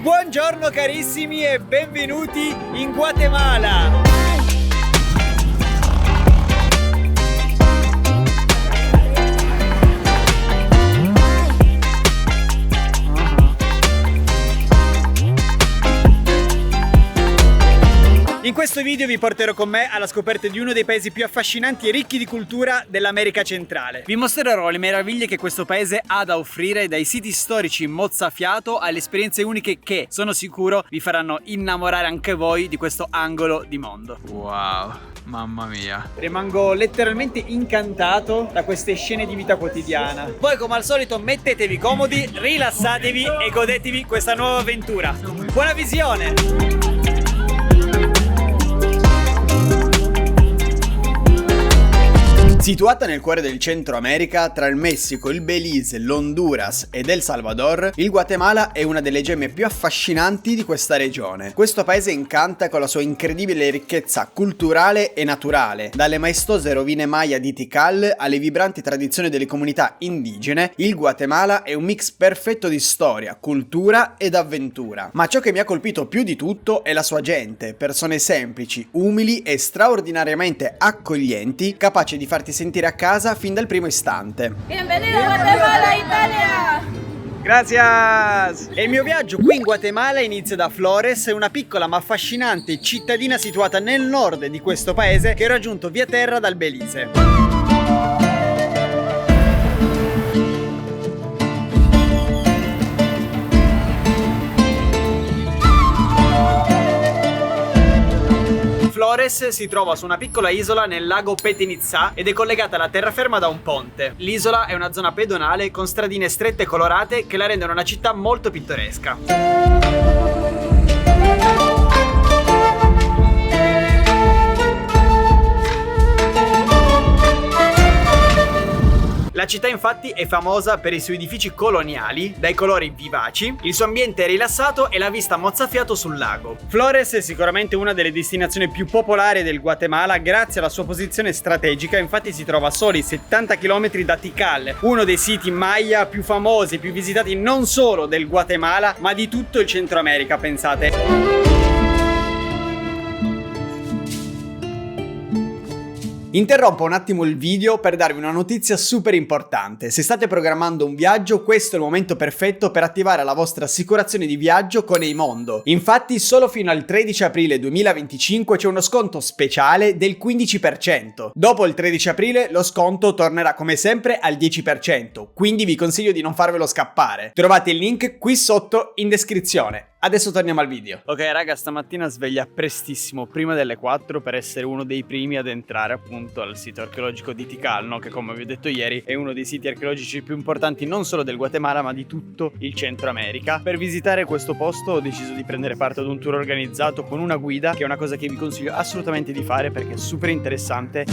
Buongiorno carissimi e benvenuti in Guatemala! In questo video vi porterò con me alla scoperta di uno dei paesi più affascinanti e ricchi di cultura dell'America centrale. Vi mostrerò le meraviglie che questo paese ha da offrire, dai siti storici mozzafiato alle esperienze uniche che, sono sicuro, vi faranno innamorare anche voi di questo angolo di mondo. Wow, mamma mia. Rimango letteralmente incantato da queste scene di vita quotidiana. Voi come al solito mettetevi comodi, rilassatevi e godetevi questa nuova avventura. Buona visione! Situata nel cuore del Centro America, tra il Messico, il Belize, l'Honduras ed El Salvador, il Guatemala è una delle gemme più affascinanti di questa regione. Questo paese incanta con la sua incredibile ricchezza culturale e naturale. Dalle maestose rovine Maya di Tikal alle vibranti tradizioni delle comunità indigene, il Guatemala è un mix perfetto di storia, cultura ed avventura. Ma ciò che mi ha colpito più di tutto è la sua gente, persone semplici, umili e straordinariamente accoglienti, capaci di farti sentire a casa fin dal primo istante. Bienvenido a Guatemala, Italia! Gracias! E il mio viaggio qui in Guatemala inizia da Flores, una piccola ma affascinante cittadina situata nel nord di questo paese che ho raggiunto via terra dal Belize. Flores si trova su una piccola isola nel lago Petinizá ed è collegata alla terraferma da un ponte. L'isola è una zona pedonale con stradine strette e colorate che la rendono una città molto pittoresca. La città infatti è famosa per i suoi edifici coloniali, dai colori vivaci, il suo ambiente è rilassato e la vista mozzafiato sul lago. Flores è sicuramente una delle destinazioni più popolari del Guatemala grazie alla sua posizione strategica, infatti si trova a soli 70 km da Tikal, uno dei siti Maya più famosi e più visitati non solo del Guatemala ma di tutto il Centro America, pensate. Interrompo un attimo il video per darvi una notizia super importante. Se state programmando un viaggio, questo è il momento perfetto per attivare la vostra assicurazione di viaggio con Eimondo. Infatti, solo fino al 13 aprile 2025 c'è uno sconto speciale del 15%. Dopo il 13 aprile lo sconto tornerà come sempre al 10%, quindi vi consiglio di non farvelo scappare. Trovate il link qui sotto in descrizione. Adesso torniamo al video. Ok raga, stamattina sveglia prestissimo, prima delle 4, per essere uno dei primi ad entrare appunto al sito archeologico di Tikal, no? Che come vi ho detto ieri è uno dei siti archeologici più importanti non solo del Guatemala ma di tutto il Centro America. Per visitare questo posto ho deciso di prendere parte ad un tour organizzato con una guida, che è una cosa che vi consiglio assolutamente di fare perché è super interessante.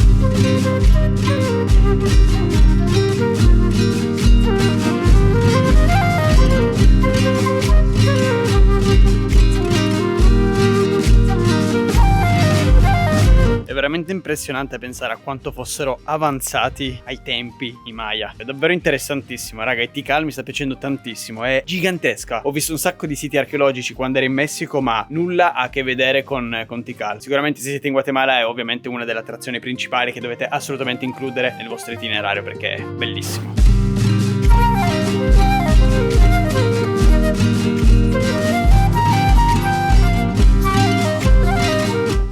È veramente impressionante pensare a quanto fossero avanzati ai tempi i Maya. È davvero interessantissimo, raga. E Tikal mi sta piacendo tantissimo, è gigantesca. Ho visto un sacco di siti archeologici quando ero in Messico, ma nulla a che vedere con Tikal. Sicuramente se siete in Guatemala è ovviamente una delle attrazioni principali che dovete assolutamente includere nel vostro itinerario perché è bellissimo.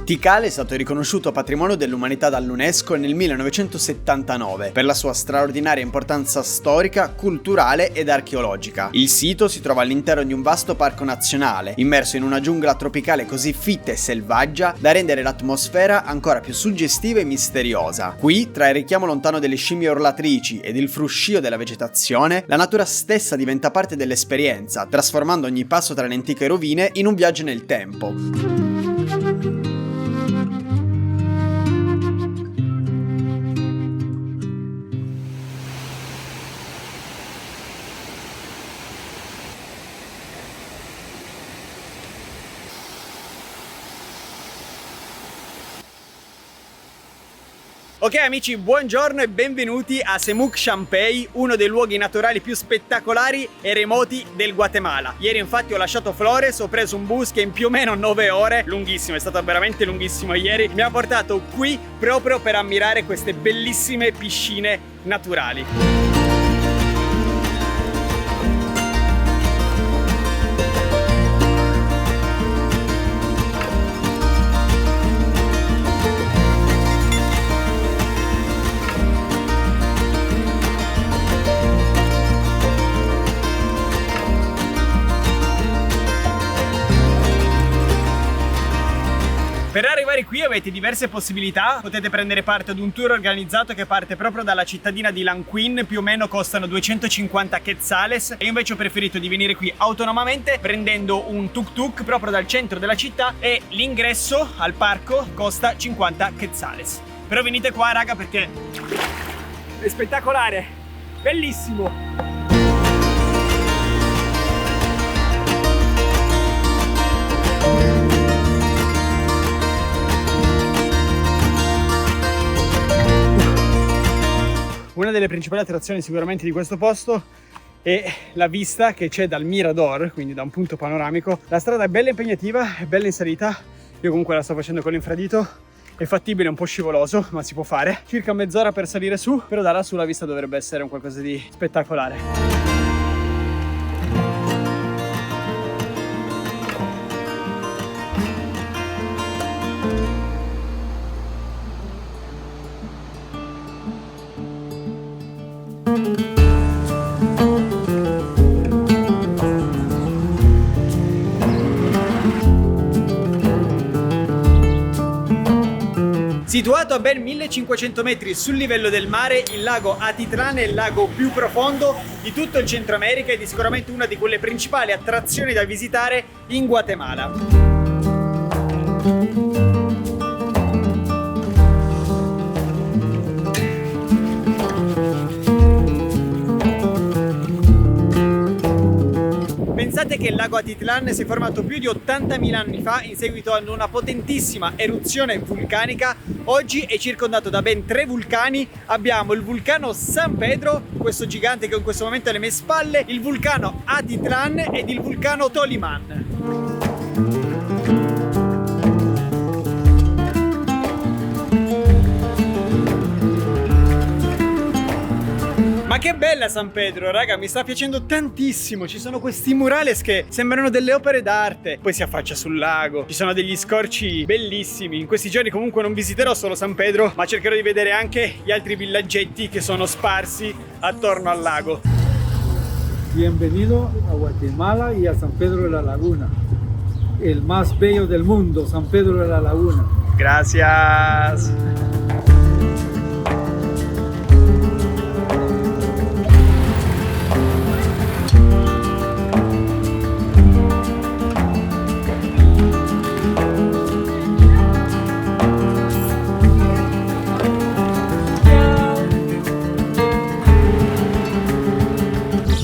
Tikal è stato riconosciuto patrimonio dell'umanità dall'UNESCO nel 1979 per la sua straordinaria importanza storica, culturale ed archeologica. Il sito si trova all'interno di un vasto parco nazionale, immerso in una giungla tropicale così fitta e selvaggia da rendere l'atmosfera ancora più suggestiva e misteriosa. Qui, tra il richiamo lontano delle scimmie orlatrici ed il fruscio della vegetazione, la natura stessa diventa parte dell'esperienza, trasformando ogni passo tra le antiche rovine in un viaggio nel tempo. Ok amici, buongiorno e benvenuti a Semuc Champey, uno dei luoghi naturali più spettacolari e remoti del Guatemala. Ieri infatti ho lasciato Flores, ho preso un bus che in più o meno 9 ore, lunghissimo, è stato veramente lunghissimo ieri, mi ha portato qui proprio per ammirare queste bellissime piscine naturali. Per arrivare qui avete diverse possibilità, potete prendere parte ad un tour organizzato che parte proprio dalla cittadina di Lanquin, più o meno costano 250 quetzales, e io invece ho preferito di venire qui autonomamente prendendo un tuk-tuk proprio dal centro della città e l'ingresso al parco costa 50 quetzales. Però venite qua raga perché è spettacolare, bellissimo! Una delle principali attrazioni sicuramente di questo posto è la vista che c'è dal Mirador, quindi da un punto panoramico. La strada è bella impegnativa, è bella in salita, io comunque la sto facendo con l'infradito, è fattibile, è un po' scivoloso, ma si può fare. Circa mezz'ora per salire su, però da lassù la vista dovrebbe essere un qualcosa di spettacolare. Situato a ben 1500 metri sul livello del mare, il lago Atitlán è il lago più profondo di tutto il Centro America ed è sicuramente una di quelle principali attrazioni da visitare in Guatemala. Pensate che il lago Atitlán si è formato più di 80.000 anni fa in seguito ad una potentissima eruzione vulcanica. Oggi è circondato da ben 3 vulcani. Abbiamo il vulcano San Pedro, questo gigante che in questo momento è alle mie spalle, il vulcano Atitlán ed il vulcano Tolimán. Ma che bella San Pedro, raga, mi sta piacendo tantissimo. Ci sono questi murales che sembrano delle opere d'arte. Poi si affaccia sul lago, ci sono degli scorci bellissimi. In questi giorni comunque non visiterò solo San Pedro, ma cercherò di vedere anche gli altri villaggetti che sono sparsi attorno al lago. Bienvenido a Guatemala y a San Pedro de la Laguna, el más bello del mundo, San Pedro de la Laguna. Gracias.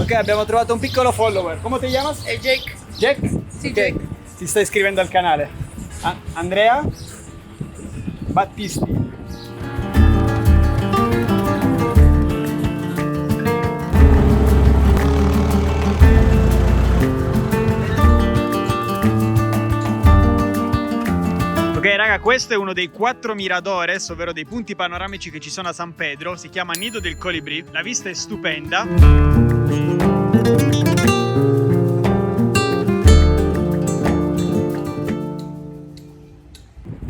Ok, abbiamo trovato un piccolo follower. Come ti chiami? Jake. Jack? Sì, Ok. Jake. Ti sta iscrivendo al canale. Andrea Battisti. Ok raga, questo è uno dei 4 miradores, ovvero dei punti panoramici che ci sono a San Pedro. Si chiama Nido del Colibri. La vista è stupenda.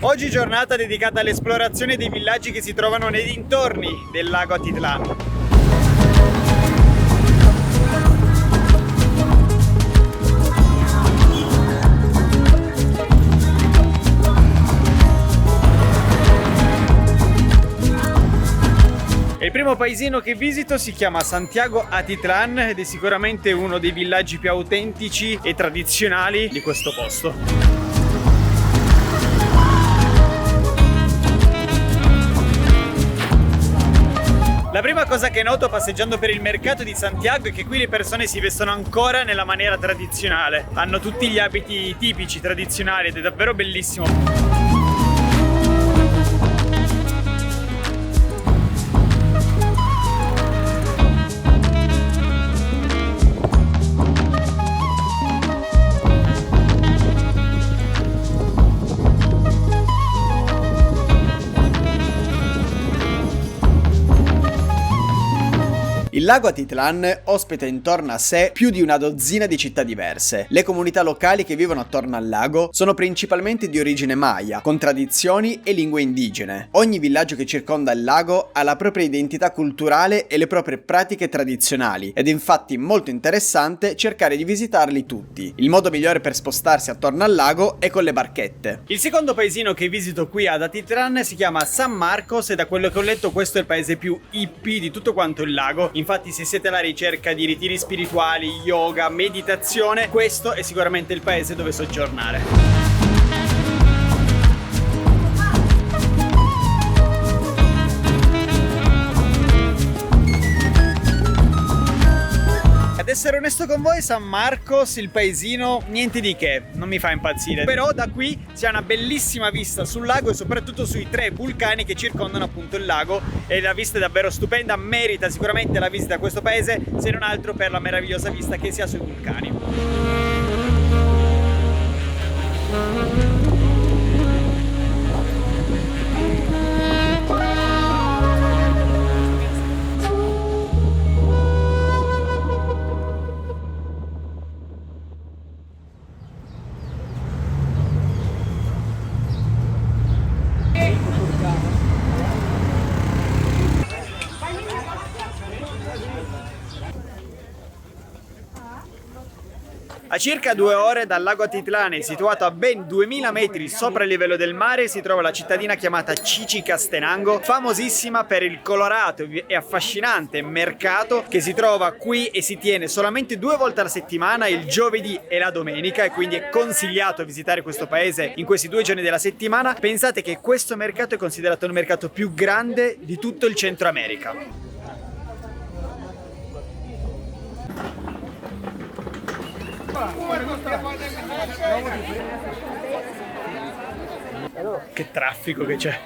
Oggi giornata dedicata all'esplorazione dei villaggi che si trovano nei dintorni del lago Atitlán. Il primo paesino che visito si chiama Santiago Atitlán ed è sicuramente uno dei villaggi più autentici e tradizionali di questo posto. La prima cosa che noto passeggiando per il mercato di Santiago è che qui le persone si vestono ancora nella maniera tradizionale. Hanno tutti gli abiti tipici, tradizionali ed è davvero bellissimo. Il lago Atitlan ospita intorno a sé più di una dozzina di città diverse. Le comunità locali che vivono attorno al lago sono principalmente di origine maya, con tradizioni e lingue indigene. Ogni villaggio che circonda il lago ha la propria identità culturale e le proprie pratiche tradizionali, ed è infatti molto interessante cercare di visitarli tutti. Il modo migliore per spostarsi attorno al lago è con le barchette. Il secondo paesino che visito qui ad Atitlan si chiama San Marcos e da quello che ho letto questo è il paese più hippie di tutto quanto il lago. Infatti se siete alla ricerca di ritiri spirituali, yoga, meditazione, questo è sicuramente il paese dove soggiornare. Ad essere onesto con voi, San Marcos, il paesino, niente di che, non mi fa impazzire. Però da qui si ha una bellissima vista sul lago e soprattutto sui 3 vulcani che circondano appunto il lago, e la vista è davvero stupenda, merita sicuramente la visita a questo paese, se non altro per la meravigliosa vista che si ha sui vulcani. A circa 2 ore dal lago Atitlán, situato a ben 2000 metri sopra il livello del mare, si trova la cittadina chiamata Chichicastenango, famosissima per il colorato e affascinante mercato che si trova qui e si tiene solamente 2 volte alla settimana, il giovedì e la domenica, e quindi è consigliato visitare questo paese in questi 2 giorni della settimana. Pensate che questo mercato è considerato il mercato più grande di tutto il Centro America. Che traffico che c'è.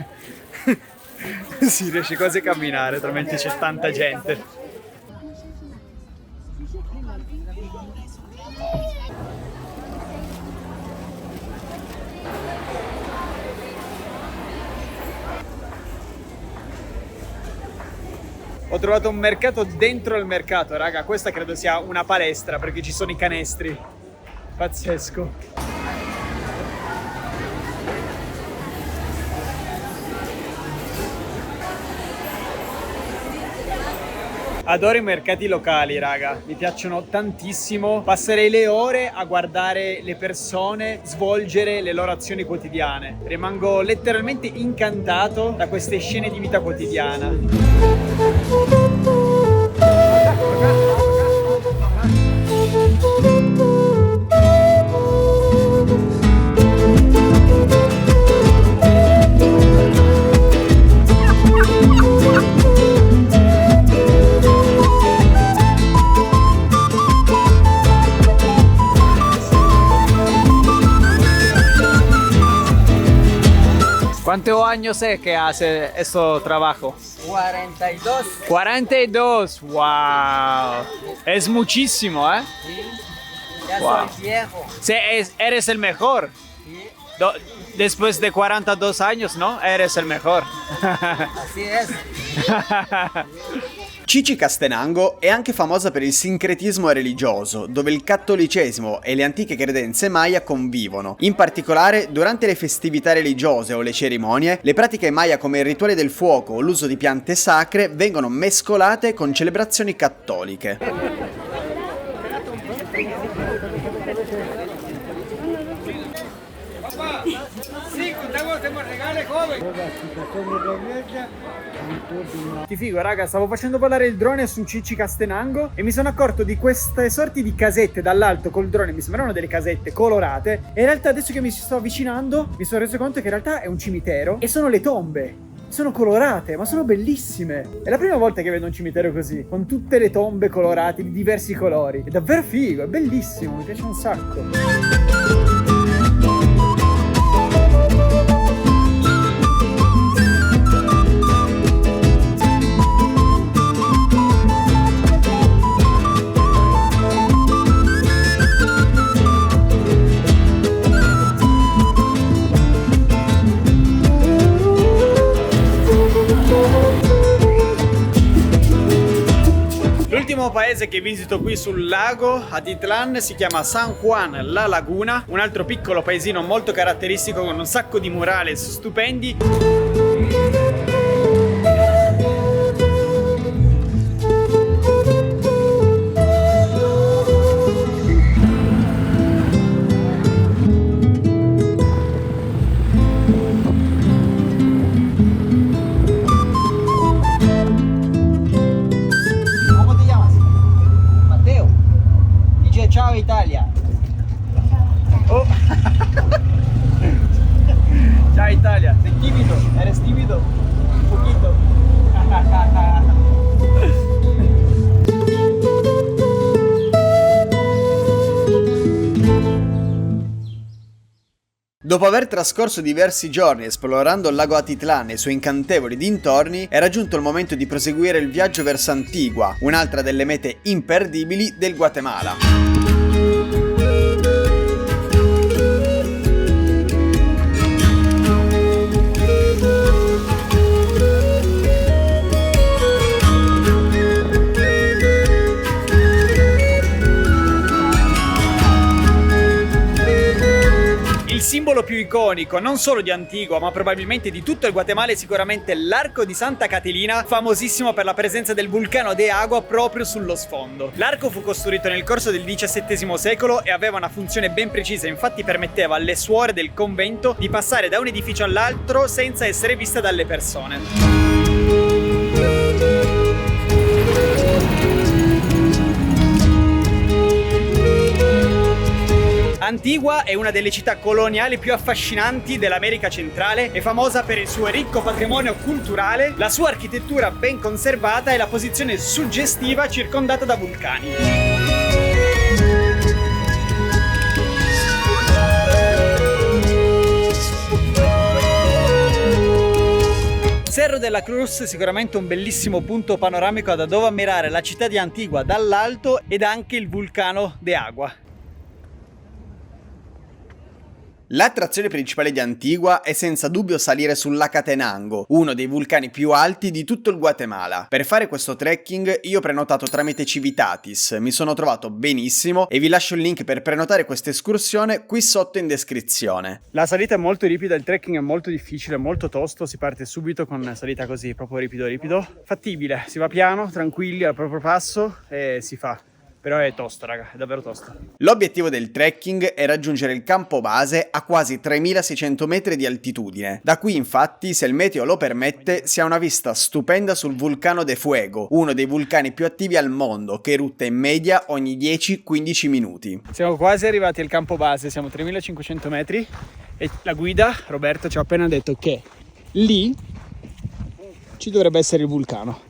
Si riesce quasi a camminare, talmente c'è tanta gente. Ho trovato un mercato dentro il mercato, raga. Questa credo sia una palestra perché ci sono i canestri. Pazzesco. Adoro i mercati locali, raga, mi piacciono tantissimo. Passerei le ore a guardare le persone svolgere le loro azioni quotidiane. Rimango letteralmente incantato da queste scene di vita quotidiana. ¿Cuántos años es que hace este trabajo? 42. 42, wow. Es muchísimo, ¿eh? Sí. Ya Wow. soy viejo. Sí, eres el mejor. Sí. Después de 42 años, ¿no? Eres el mejor. Así es. Chichicastenango è anche famosa per il sincretismo religioso, dove il cattolicesimo e le antiche credenze maya convivono. In particolare, durante le festività religiose o le cerimonie, le pratiche maya come il rituale del fuoco o l'uso di piante sacre vengono mescolate con celebrazioni cattoliche. Ti figo, raga, stavo facendo volare il drone su Chichicastenango e mi sono accorto di queste sorti di casette dall'alto col drone, mi sembrano delle casette colorate, e in realtà adesso che mi ci sto avvicinando mi sono reso conto che in realtà è un cimitero e sono le tombe. Sono colorate, ma sono bellissime. È la prima volta che vedo un cimitero così, con tutte le tombe colorate di diversi colori. È davvero figo, è bellissimo, mi piace un sacco. paese che visito qui sul lago Atitlan si chiama San Juan La Laguna, un altro piccolo paesino molto caratteristico con un sacco di murales stupendi. Ciao Italia. Oh. Ciao Italia. ¿Eres tímido? ¿Eres tímido? Un poquito. Dopo aver trascorso diversi giorni esplorando il lago Atitlan e i suoi incantevoli dintorni, è raggiunto il momento di proseguire il viaggio verso Antigua, un'altra delle mete imperdibili del Guatemala. Il simbolo più iconico non solo di Antigua ma probabilmente di tutto il Guatemala è sicuramente l'arco di Santa Catalina, famosissimo per la presenza del vulcano de Agua proprio sullo sfondo. L'arco fu costruito nel corso del XVII secolo e aveva una funzione ben precisa, infatti permetteva alle suore del convento di passare da un edificio all'altro senza essere viste dalle persone. Antigua è una delle città coloniali più affascinanti dell'America centrale, è famosa per il suo ricco patrimonio culturale, la sua architettura ben conservata e la posizione suggestiva circondata da vulcani. Cerro de la Cruz, sicuramente un bellissimo punto panoramico da dove ammirare la città di Antigua dall'alto ed anche il vulcano de Agua. L'attrazione principale di Antigua è senza dubbio salire sull'Acatenango, uno dei vulcani più alti di tutto il Guatemala. Per fare questo trekking io ho prenotato tramite Civitatis, mi sono trovato benissimo e vi lascio il link per prenotare questa escursione qui sotto in descrizione. La salita è molto ripida, il trekking è molto difficile, molto tosto, si parte subito con una salita così, proprio ripido. Fattibile, si va piano, tranquilli, al proprio passo e si fa. Però è tosto, raga, è davvero tosto. L'obiettivo del trekking è raggiungere il campo base a quasi 3600 metri di altitudine. Da qui, infatti, se il meteo lo permette, si ha una vista stupenda sul vulcano de Fuego, uno dei vulcani più attivi al mondo, che erutta in media ogni 10-15 minuti. Siamo quasi arrivati al campo base, siamo a 3500 metri e la guida, Roberto, ci ha appena detto che lì ci dovrebbe essere il vulcano.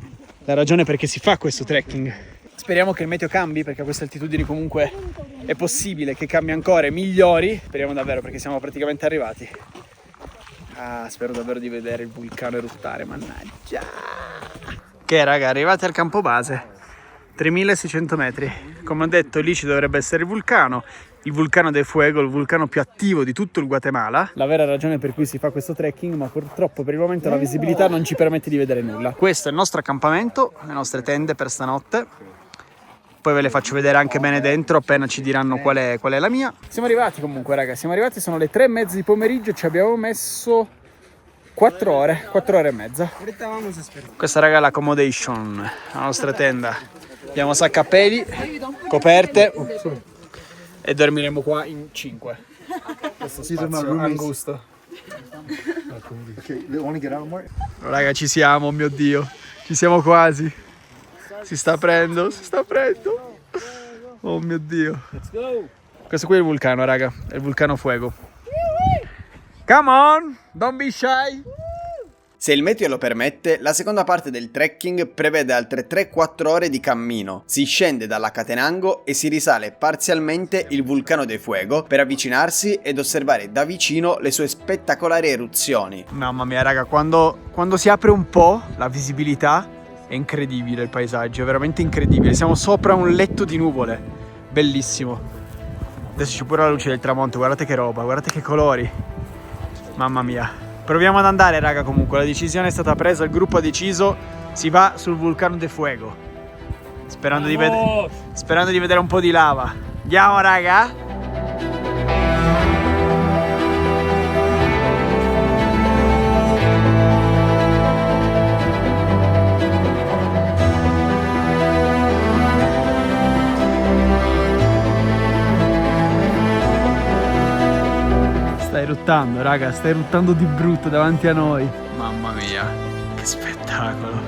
La ragione perché si fa questo trekking. Speriamo che il meteo cambi, perché a queste altitudini comunque è possibile che cambi ancora e migliori. Speriamo davvero, perché siamo praticamente arrivati. Spero davvero di vedere il vulcano eruttare, mannaggia. Ok raga, arrivati al campo base, 3600 metri. Come ho detto, lì ci dovrebbe essere il vulcano de Fuego, il vulcano più attivo di tutto il Guatemala. La vera ragione per cui si fa questo trekking, ma purtroppo per il momento la visibilità non ci permette di vedere nulla. Questo è il nostro accampamento, le nostre tende per stanotte. Poi ve le faccio vedere anche bene dentro appena ci diranno qual è la mia. Siamo arrivati comunque raga, sono le 3:30 di pomeriggio, ci abbiamo messo 4 ore e mezza. Questa raga è l'accommodation, la nostra tenda. Abbiamo sacca a peli, coperte e dormiremo qua in 5. Questo spazio angusto. Raga, ci siamo, oh mio Dio, ci siamo quasi. Si sta aprendo. Oh mio Dio. Questo qui è il vulcano, raga. È il vulcano Fuego. Come on, don't be shy. Se il meteo lo permette, la seconda parte del trekking prevede altre 3-4 ore di cammino. Si scende dall'Acatenango e si risale parzialmente il vulcano de Fuego per avvicinarsi ed osservare da vicino le sue spettacolari eruzioni. Mamma mia, raga, quando si apre un po' la visibilità è incredibile, il paesaggio è veramente incredibile. Siamo sopra un letto di nuvole, bellissimo. Adesso c'è pure la luce del tramonto, guardate che roba, guardate che colori. Mamma mia. Proviamo ad andare raga, comunque la decisione è stata presa, il gruppo ha deciso, si va sul vulcano de Fuego. Sperando di vedere un po' di lava. Andiamo, raga. Sta eruttando, raga, sta eruttando di brutto davanti a noi. Mamma mia, che spettacolo.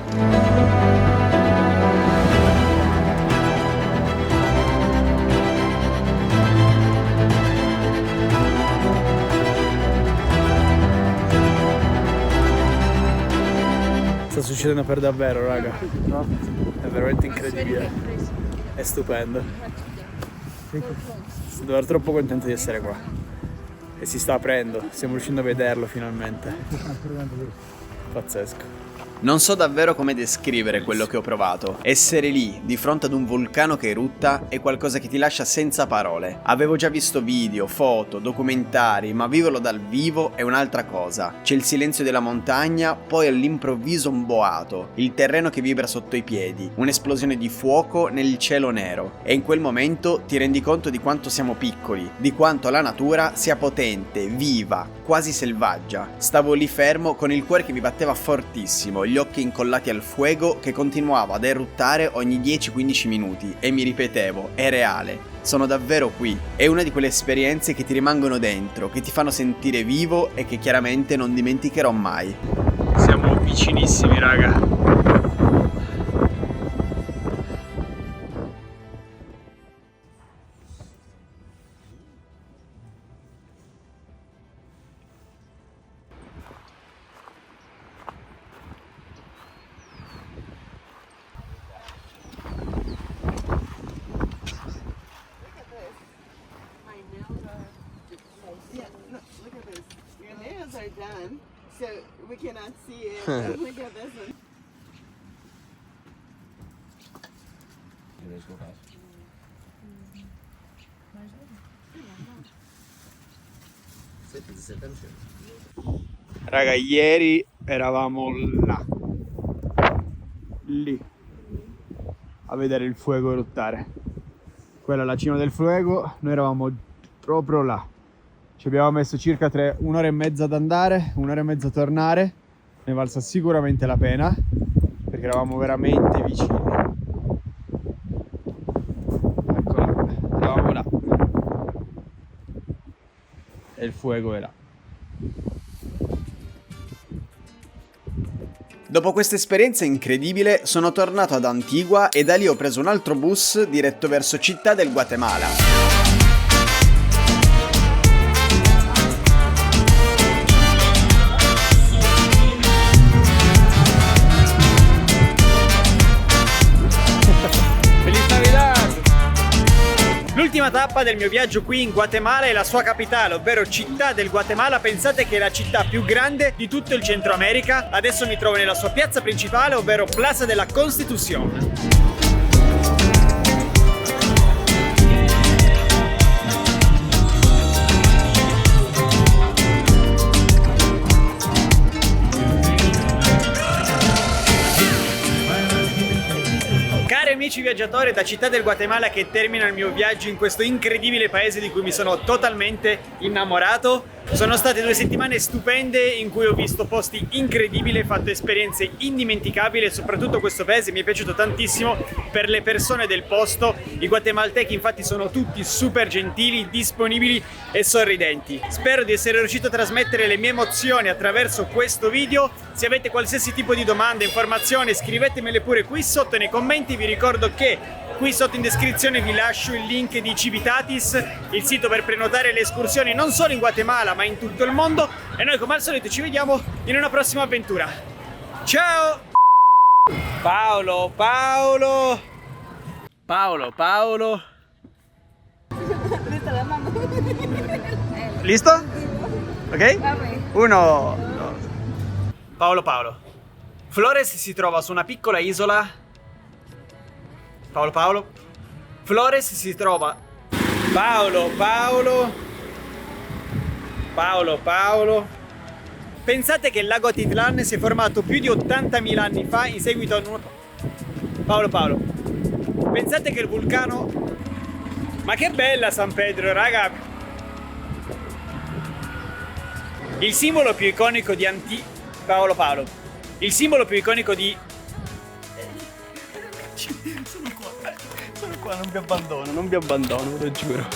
Sta succedendo per davvero, raga. È veramente incredibile. È stupendo. Sono davvero troppo contento di essere qua. E si sta aprendo, stiamo riuscendo a vederlo finalmente. Pazzesco. Non so davvero come descrivere quello che ho provato. Essere lì, di fronte ad un vulcano che erutta, è qualcosa che ti lascia senza parole. Avevo già visto video, foto, documentari, ma viverlo dal vivo è un'altra cosa. C'è il silenzio della montagna, poi all'improvviso un boato, il terreno che vibra sotto i piedi, un'esplosione di fuoco nel cielo nero. E in quel momento ti rendi conto di quanto siamo piccoli, di quanto la natura sia potente, viva, quasi selvaggia. Stavo lì fermo con il cuore che mi batteva fortissimo, gli occhi incollati al fuoco che continuava ad eruttare ogni 10-15 minuti e mi ripetevo, è reale, sono davvero qui. È una di quelle esperienze che ti rimangono dentro, che ti fanno sentire vivo e che chiaramente non dimenticherò mai. Siamo vicinissimi, raga. Your nails are done, so we cannot see it. Look at this one. Raga, ieri eravamo là, lì, a vedere il fuoco eruttare. Quella è la cima del fuoco, noi eravamo proprio là. Ci abbiamo messo circa 1 ora e mezza ad andare, 1 ora e mezza a tornare. Ne è valsa sicuramente la pena, perché eravamo veramente vicini. Eccola, eravamo là. E il fuoco è là. Dopo questa esperienza incredibile sono tornato ad Antigua e da lì ho preso un altro bus diretto verso Città del Guatemala. L'ultima tappa del mio viaggio qui in Guatemala è la sua capitale, ovvero Città del Guatemala. Pensate che è la città più grande di tutto il Centro America. Adesso mi trovo nella sua piazza principale, ovvero Plaza de la Constitución. Amici viaggiatori, da Città del Guatemala che termina il mio viaggio in questo incredibile paese di cui mi sono totalmente innamorato. Sono state 2 settimane stupende in cui ho visto posti incredibili, ho fatto esperienze indimenticabili e soprattutto questo paese mi è piaciuto tantissimo per le persone del posto. I guatemaltechi infatti sono tutti super gentili, disponibili e sorridenti. Spero di essere riuscito a trasmettere le mie emozioni attraverso questo video. Se avete qualsiasi tipo di domanda, informazione, scrivetemele pure qui sotto nei commenti. Vi ricordo che qui sotto in descrizione vi lascio il link di Civitatis, il sito per prenotare le escursioni non solo in Guatemala ma in tutto il mondo, e noi come al solito ci vediamo in una prossima avventura. Ciao! Paolo. Listo? Ok? 1, 2. Paolo. Flores si trova su una piccola isola. Paolo. Flores si trova. Paolo. Pensate che il lago Atitlán si è formato più di 80.000 anni fa in seguito a un... Paolo. Pensate che il vulcano... Ma che bella San Pedro, raga! Il simbolo più iconico di Paolo. Il simbolo più iconico di... Sono qua, non vi abbandono, ve lo giuro.